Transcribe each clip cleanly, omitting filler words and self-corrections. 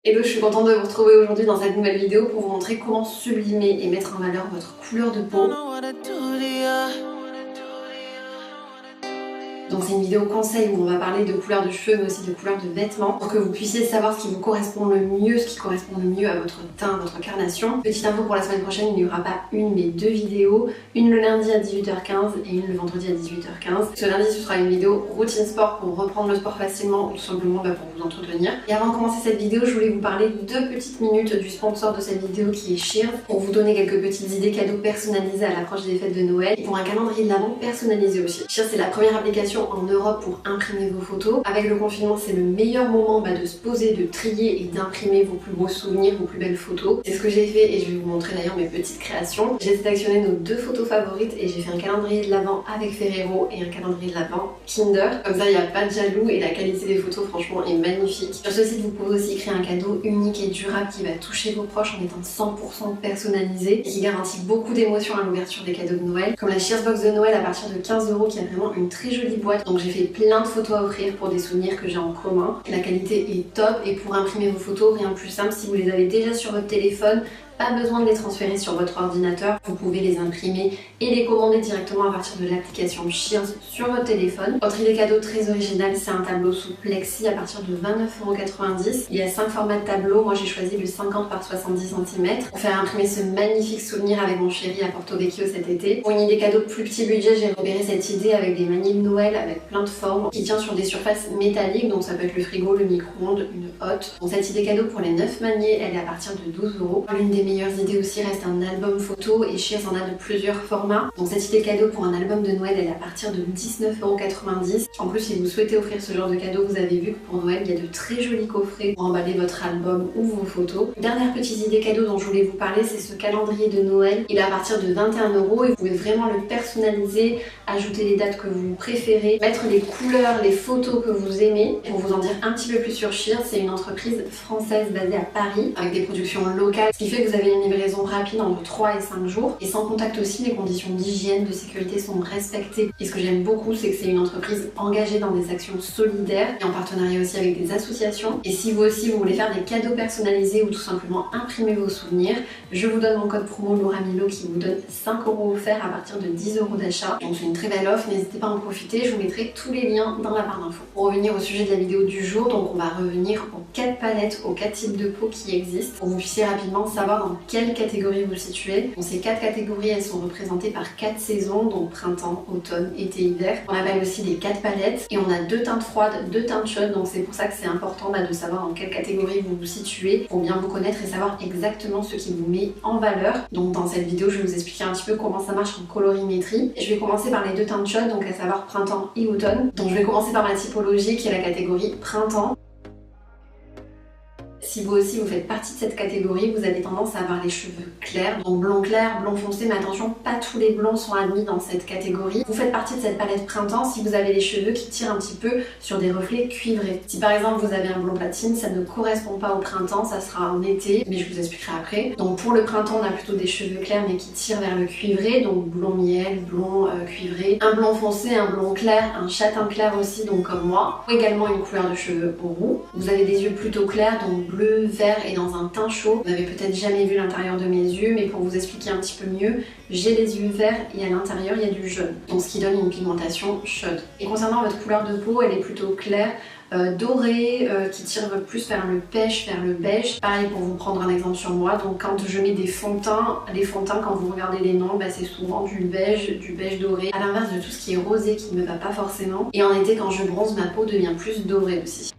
Hello, je suis contente de vous retrouver aujourd'hui dans cette nouvelle vidéo pour vous montrer comment sublimer et mettre en valeur votre couleur de peau. Donc c'est une vidéo conseil où on va parler de couleur de cheveux mais aussi de couleur de vêtements pour que vous puissiez savoir ce qui vous correspond le mieux, ce qui correspond le mieux à votre teint, à votre carnation. Petite info pour la semaine prochaine, il n'y aura pas une mais deux vidéos, une le lundi à 18h15 et une le vendredi à 18h15. Ce lundi ce sera une vidéo routine sport pour reprendre le sport facilement ou tout simplement pour vous entretenir. Et avant de commencer cette vidéo, je voulais vous parler 2 petites minutes du sponsor de cette vidéo qui est Shears pour vous donner quelques petites idées cadeaux personnalisées à l'approche des fêtes de Noël et pour un calendrier de l'Avent personnalisé aussi. Shears c'est la première application en Europe pour imprimer vos photos. Avec le confinement, c'est le meilleur moment de se poser, de trier et d'imprimer vos plus beaux souvenirs, vos plus belles photos. C'est ce que j'ai fait et je vais vous montrer d'ailleurs mes petites créations. J'ai sélectionné nos 2 photos favorites et j'ai fait un calendrier de l'Avent avec Ferrero et un calendrier de l'Avent Kinder. Comme ça, il n'y a pas de jaloux et la qualité des photos franchement est magnifique. Sur ce site, vous pouvez aussi créer un cadeau unique et durable qui va toucher vos proches en étant 100% personnalisé et qui garantit beaucoup d'émotions à l'ouverture des cadeaux de Noël. Comme la Shears Box de Noël à partir de 15 € qui a vraiment une très jolie boîte. Donc j'ai fait plein de photos à offrir pour des souvenirs que j'ai en commun. La qualité est top et pour imprimer vos photos, rien de plus simple. Si vous les avez déjà sur votre téléphone, pas besoin de les transférer sur votre ordinateur, vous pouvez les imprimer et les commander directement à partir de l'application Shears sur votre téléphone. Autre idée cadeau très originale, c'est un tableau sous plexi à partir de 29,90 €. Il y a 5 formats de tableau, moi j'ai choisi le 50 par 70 cm pour faire imprimer ce magnifique souvenir avec mon chéri à Porto Vecchio cet été. Pour une idée cadeau plus petit budget, j'ai repéré cette idée avec des manies de Noël avec plein de formes qui tient sur des surfaces métalliques, donc ça peut être le frigo, le micro-ondes, une hotte. Donc cette idée cadeau pour les 9 maniers, elle est à partir de 12 €. L'une des meilleures idées aussi reste un album photo et Shears en a de plusieurs formats. Donc cette idée cadeau pour un album de Noël elle est à partir de 19,90 €. En plus si vous souhaitez offrir ce genre de cadeau, vous avez vu que pour Noël il y a de très jolis coffrets pour emballer votre album ou vos photos. Dernière petite idée cadeau dont je voulais vous parler, c'est ce calendrier de Noël. Il est à partir de 21 € et vous pouvez vraiment le personnaliser, ajouter les dates que vous préférez, mettre les couleurs, les photos que vous aimez. Pour vous en dire un petit peu plus sur Shears, c'est une entreprise française basée à Paris avec des productions locales, ce qui fait que vous avez une livraison rapide entre 3 et 5 jours et sans contact aussi, les conditions d'hygiène, de sécurité sont respectées. Et ce que j'aime beaucoup, c'est que c'est une entreprise engagée dans des actions solidaires et en partenariat aussi avec des associations. Et si vous aussi vous voulez faire des cadeaux personnalisés ou tout simplement imprimer vos souvenirs, je vous donne mon code promo LauraMilo qui vous donne 5 € offerts à partir de 10 € d'achat. Donc c'est une très belle offre, n'hésitez pas à en profiter, je vous mettrai tous les liens dans la barre d'infos. Pour revenir au sujet de la vidéo du jour, donc on va revenir aux 4 palettes, aux 4 types de peau qui existent pour que vous puissiez rapidement savoir dans quelle catégorie vous situez. Donc ces 4 catégories, elles sont représentées par 4 saisons, donc printemps, automne, été, hiver. On appelle aussi les 4 palettes et on a 2 teintes froides, 2 teintes chaudes, donc c'est pour ça que c'est important de savoir dans quelle catégorie vous vous situez pour bien vous connaître et savoir exactement ce qui vous met en valeur. Donc dans cette vidéo, je vais vous expliquer un petit peu comment ça marche en colorimétrie. Et je vais commencer par les 2 teintes chaudes, donc à savoir printemps et automne. Donc je vais commencer par ma typologie qui est la catégorie printemps. Si vous aussi vous faites partie de cette catégorie, vous avez tendance à avoir les cheveux clairs, donc blond clair, blond foncé, mais attention, pas tous les blonds sont admis dans cette catégorie. Vous faites partie de cette palette printemps si vous avez les cheveux qui tirent un petit peu sur des reflets cuivrés. Si par exemple vous avez un blond platine, ça ne correspond pas au printemps, ça sera en été, mais je vous expliquerai après. Donc pour le printemps, on a plutôt des cheveux clairs mais qui tirent vers le cuivré, donc blond miel, blond cuivré, un blond foncé, un blond clair, un châtain clair aussi, donc comme moi, ou également une couleur de cheveux roux. Vous avez des yeux plutôt clairs, donc bleu, vert et dans un teint chaud. Vous n'avez peut-être jamais vu l'intérieur de mes yeux, mais pour vous expliquer un petit peu mieux, j'ai les yeux verts et à l'intérieur il y a du jaune, donc ce qui donne une pigmentation chaude. Et concernant votre couleur de peau, elle est plutôt claire, dorée, qui tire plus vers le pêche, vers le beige. Pareil pour vous prendre un exemple sur moi, donc quand je mets des fonds de teint, les fonds de teint quand vous regardez les noms, c'est souvent du beige doré, à l'inverse de tout ce qui est rosé qui ne me va pas forcément. Et en été quand je bronze, ma peau devient plus dorée aussi.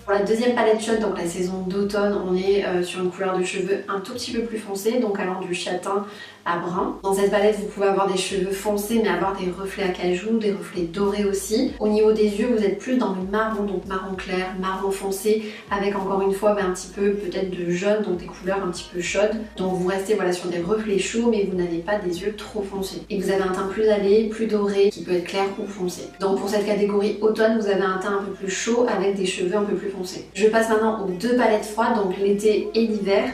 Pour la deuxième palette chaude, donc la saison d'automne, on est sur une couleur de cheveux un tout petit peu plus foncée, donc allant du châtain à brun. Dans cette palette, vous pouvez avoir des cheveux foncés mais avoir des reflets acajou, des reflets dorés aussi. Au niveau des yeux, vous êtes plus dans le marron, donc marron clair, marron foncé, avec encore une fois un petit peu peut-être de jaune, donc des couleurs un petit peu chaudes. Donc vous restez sur des reflets chauds mais vous n'avez pas des yeux trop foncés. Et vous avez un teint plus allé, plus doré, qui peut être clair ou foncé. Donc pour cette catégorie automne, vous avez un teint un peu plus chaud avec des cheveux un peu plus foncés. Je passe maintenant aux 2 palettes froides, donc l'été et l'hiver.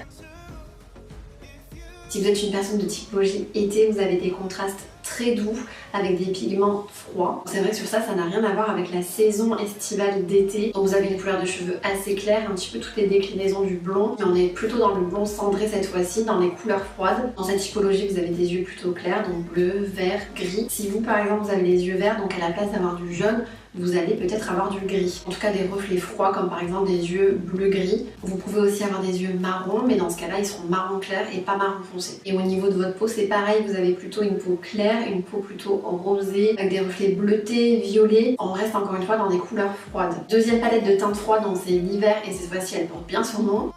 Si vous êtes une personne de typologie été, vous avez des contrastes très doux avec des pigments froids. C'est vrai que sur ça, ça n'a rien à voir avec la saison estivale d'été. Donc vous avez une couleur de cheveux assez claire, un petit peu toutes les déclinaisons du blond, mais on est plutôt dans le blond cendré cette fois-ci, dans les couleurs froides. Dans cette typologie, vous avez des yeux plutôt clairs, donc bleu, vert, gris. Si vous par exemple vous avez les yeux verts, donc à la place d'avoir du jaune, vous allez peut-être avoir du gris. En tout cas des reflets froids comme par exemple des yeux bleu-gris. Vous pouvez aussi avoir des yeux marron, mais dans ce cas-là ils seront marron clair et pas marron foncé. Et au niveau de votre peau c'est pareil, vous avez plutôt une peau claire, une peau plutôt rosée, avec des reflets bleutés, violets. On reste encore une fois dans des couleurs froides. Deuxième palette de teintes froides, donc c'est l'hiver et cette fois-ci elle porte bien son nom.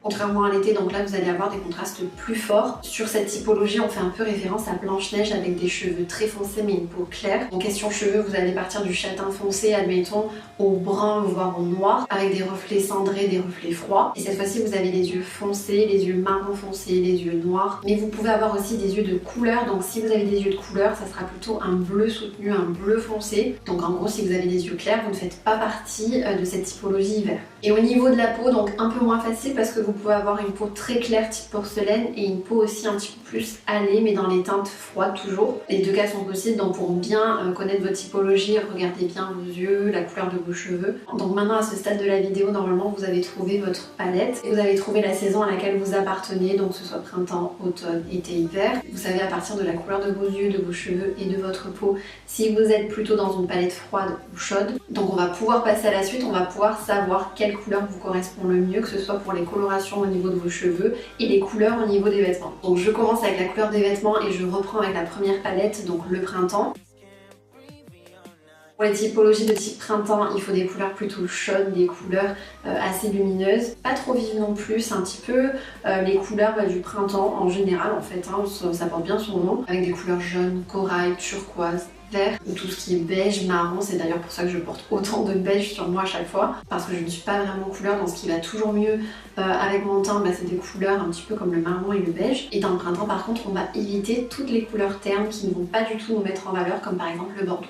Contrairement à l'été, donc là vous allez avoir des contrastes plus forts. Sur cette typologie, on fait un peu référence à Blanche-Neige avec des cheveux très foncés mais une peau claire. En question cheveux, vous allez partir du châtain foncé, admettons, au brun voire au noir, avec des reflets cendrés, des reflets froids. Et cette fois-ci, vous avez les yeux foncés, les yeux marron foncés, les yeux noirs. Mais vous pouvez avoir aussi des yeux de couleur. Donc si vous avez des yeux de couleur, ça sera plutôt un bleu soutenu, un bleu foncé. Donc en gros, si vous avez des yeux clairs, vous ne faites pas partie de cette typologie hiver. Et au niveau de la peau, donc un peu moins facile parce que vous pouvez avoir une peau très claire type porcelaine et une peau aussi un petit peu plus hâlée mais dans les teintes froides toujours. Les deux cas sont possibles, donc pour bien connaître votre typologie, regardez bien vos yeux, la couleur de vos cheveux. Donc maintenant à ce stade de la vidéo, normalement vous avez trouvé votre palette et vous avez trouvé la saison à laquelle vous appartenez, donc que ce soit printemps, automne, été, hiver. Vous savez à partir de la couleur de vos yeux, de vos cheveux et de votre peau si vous êtes plutôt dans une palette froide ou chaude. Donc on va pouvoir passer à la suite, on va pouvoir savoir quelle couleur vous correspond le mieux, que ce soit pour les colorations au niveau de vos cheveux et les couleurs au niveau des vêtements. Donc je commence avec la couleur des vêtements et je reprends avec la première palette, donc le printemps. Pour les typologies de type printemps, il faut des couleurs plutôt chaudes, des couleurs assez lumineuses, pas trop vives non plus, c'est un petit peu les couleurs du printemps en général en fait, hein, ça porte bien son nom, avec des couleurs jaunes, corail, turquoise, vert, ou tout ce qui est beige, marron. C'est d'ailleurs pour ça que je porte autant de beige sur moi à chaque fois, parce que je ne suis pas vraiment couleur. Dans ce qui va toujours mieux avec mon teint, c'est des couleurs un petit peu comme le marron et le beige. Et dans le printemps par contre, on va éviter toutes les couleurs ternes qui ne vont pas du tout nous mettre en valeur, comme par exemple le bordeaux.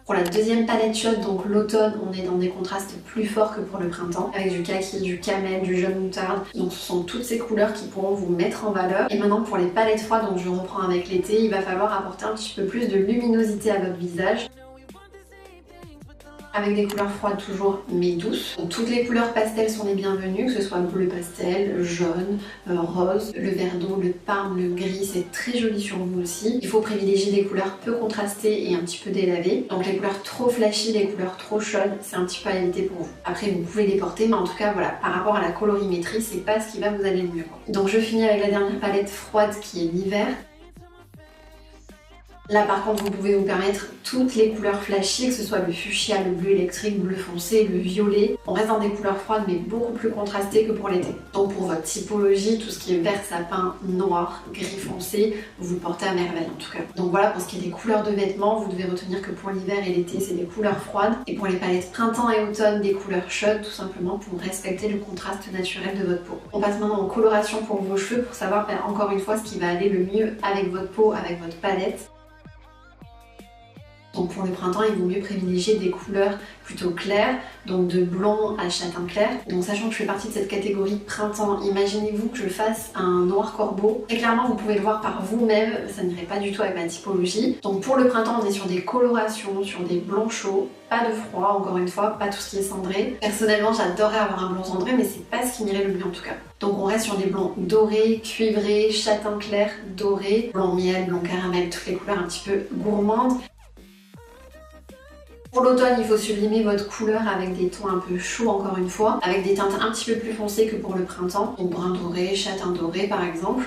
Pour la deuxième palette chaude, donc l'automne, on est dans des contrastes plus forts que pour le printemps, avec du kaki, du camel, du jaune moutarde. Donc ce sont toutes ces couleurs qui pourront vous mettre en valeur. Et maintenant pour les palettes froides, donc je reprends avec l'été, il va falloir apporter un petit peu plus de luminosité à votre visage. Avec des couleurs froides toujours mais douces. Donc, toutes les couleurs pastel sont les bienvenues, que ce soit bleu pastel, jaune, rose, le vert d'eau, le parme, le gris, c'est très joli sur vous aussi. Il faut privilégier des couleurs peu contrastées et un petit peu délavées. Donc les couleurs trop flashy, les couleurs trop chaudes, c'est un petit peu à éviter pour vous. Après vous pouvez les porter, mais en tout cas voilà, par rapport à la colorimétrie, c'est pas ce qui va vous aller le mieux. Donc je finis avec la dernière palette froide qui est l'hiver. Là par contre vous pouvez vous permettre toutes les couleurs flashy, que ce soit le fuchsia, le bleu électrique, bleu foncé, le violet. On reste dans des couleurs froides mais beaucoup plus contrastées que pour l'été. Donc pour votre typologie, tout ce qui est vert sapin, noir, gris foncé, vous le portez à merveille en tout cas. Donc voilà, pour ce qui est des couleurs de vêtements, vous devez retenir que pour l'hiver et l'été c'est des couleurs froides. Et pour les palettes printemps et automne, des couleurs chaudes tout simplement pour respecter le contraste naturel de votre peau. On passe maintenant en coloration pour vos cheveux pour savoir encore une fois ce qui va aller le mieux avec votre peau, avec votre palette. Donc pour le printemps, il vaut mieux privilégier des couleurs plutôt claires, donc de blond à châtain clair. Donc sachant que je fais partie de cette catégorie printemps, imaginez-vous que je fasse un noir corbeau. Très clairement, vous pouvez le voir par vous-même, ça n'irait pas du tout avec ma typologie. Donc pour le printemps, on est sur des colorations, sur des blonds chauds, pas de froid, encore une fois, pas tout ce qui est cendré. Personnellement, j'adorerais avoir un blond cendré, mais c'est pas ce qui m'irait le mieux en tout cas. Donc on reste sur des blonds dorés, cuivrés, châtain clair, doré, blond miel, blond caramel, toutes les couleurs un petit peu gourmandes. Pour l'automne, il faut sublimer votre couleur avec des tons un peu chauds encore une fois, avec des teintes un petit peu plus foncées que pour le printemps, donc brun doré, châtain doré par exemple.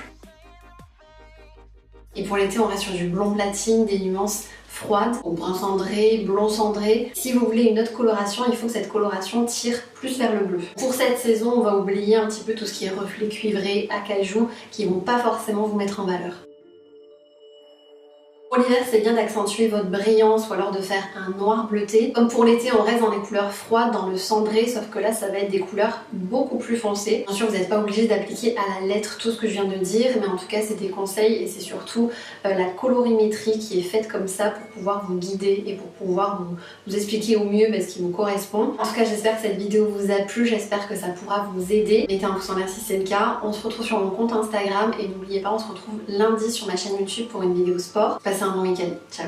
Et pour l'été, on reste sur du blond platine, des nuances froides, au brun cendré, blond cendré. Si vous voulez une autre coloration, il faut que cette coloration tire plus vers le bleu. Pour cette saison, on va oublier un petit peu tout ce qui est reflets cuivrés, acajou, qui vont pas forcément vous mettre en valeur. Pour l'hiver, c'est bien d'accentuer votre brillance ou alors de faire un noir bleuté. Comme pour l'été, on reste dans les couleurs froides, dans le cendré, sauf que là, ça va être des couleurs beaucoup plus foncées. Bien sûr, vous n'êtes pas obligé d'appliquer à la lettre tout ce que je viens de dire, mais en tout cas, c'est des conseils et c'est surtout la colorimétrie qui est faite comme ça pour pouvoir vous guider et pour pouvoir vous expliquer au mieux ce qui vous correspond. En tout cas, j'espère que cette vidéo vous a plu, j'espère que ça pourra vous aider. Mettez un pouce en l'air si c'est le cas. On se retrouve sur mon compte Instagram et n'oubliez pas, on se retrouve lundi sur ma chaîne YouTube pour une vidéo sport. Passez un bon week-end. Ciao.